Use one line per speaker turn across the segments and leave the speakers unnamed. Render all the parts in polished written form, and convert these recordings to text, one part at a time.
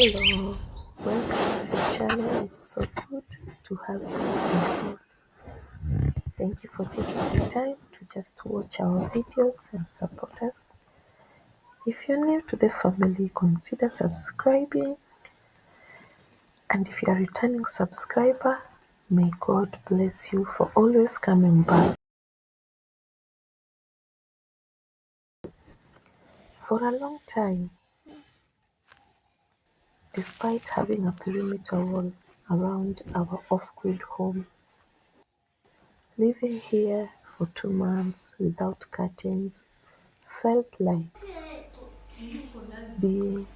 Hello, welcome to the channel. It's so good to have you involved. Thank you for taking the time to just watch our videos and support us. If you're new to the family, consider subscribing. And if you're a returning subscriber, may God bless you for always coming back. For a long time, despite having a perimeter wall around our off-grid home, living here for 2 months without curtains felt like being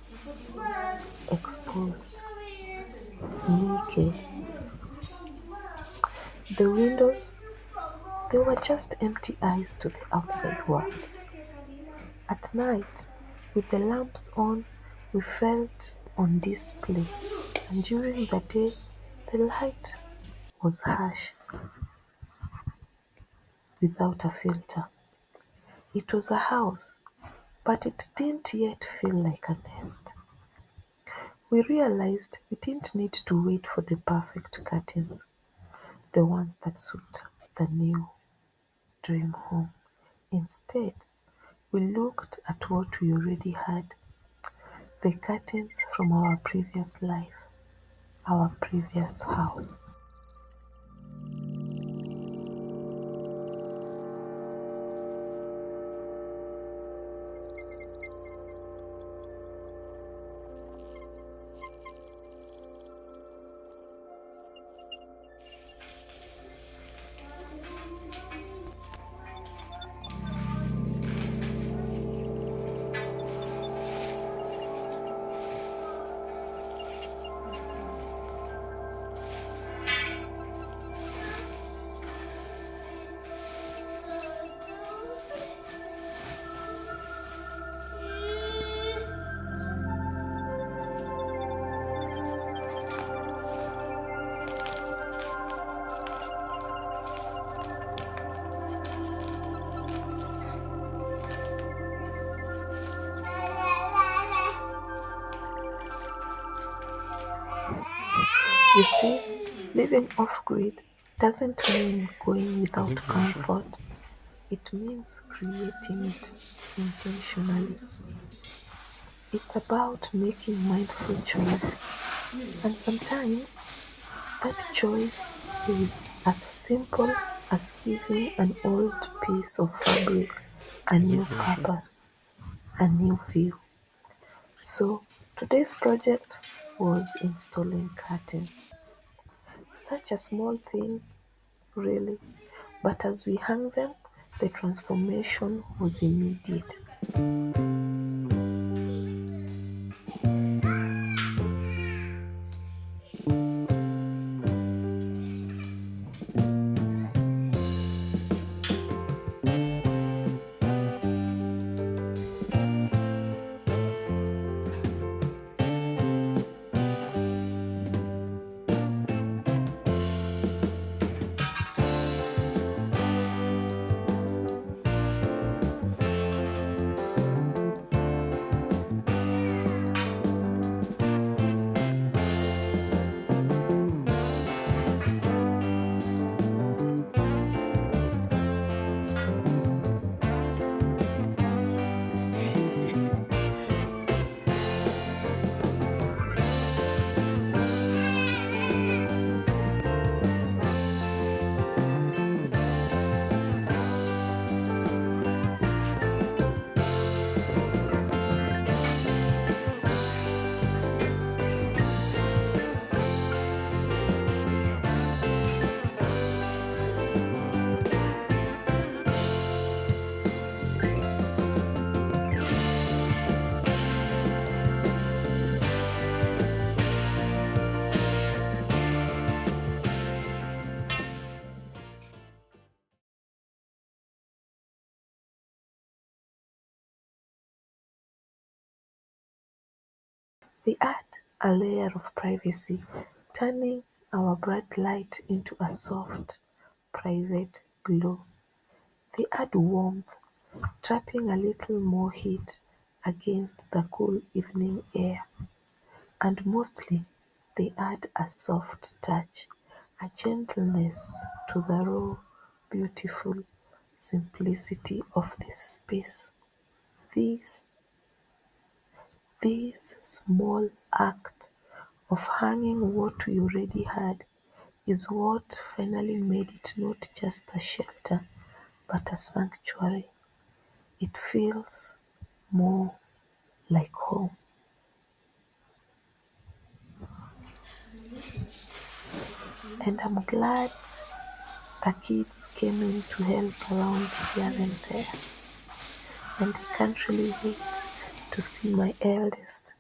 exposed, naked. The windows, they were just empty eyes to the outside world. At night, with the lamps on, we felt on display, and during the day, the light was harsh without a filter. It was a house, but it didn't yet feel like a nest. We realized we didn't need to wait for the perfect curtains, the ones that suit the new dream home. Instead, we looked at what we already had, the curtains from our previous life, our previous house. You see, living off grid doesn't mean going without comfort. It means creating it intentionally. It's about making mindful choices, and sometimes that choice is as simple as giving an old piece of fabric a new purpose, a new view. So today's project was installing curtains. Such a small thing, really, but as we hung them, the transformation was immediate. We add a layer of privacy, turning our bright light into a soft, private glow. They add warmth, trapping a little more heat against the cool evening air. and mostly they add a soft touch, a gentleness to the raw, beautiful simplicity of this space. This This small act of hanging what we already had is what finally made it not just a shelter but a sanctuary. It feels more like home. And I'm glad the kids came in to help around here and there. And I can't really wait to see my eldest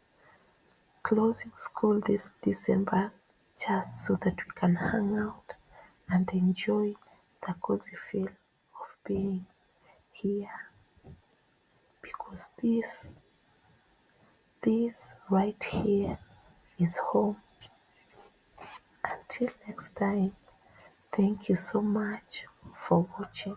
closing school this December just so that we can hang out and enjoy the cozy feel of being here, because this right here is home. Until next time, thank you so much for watching.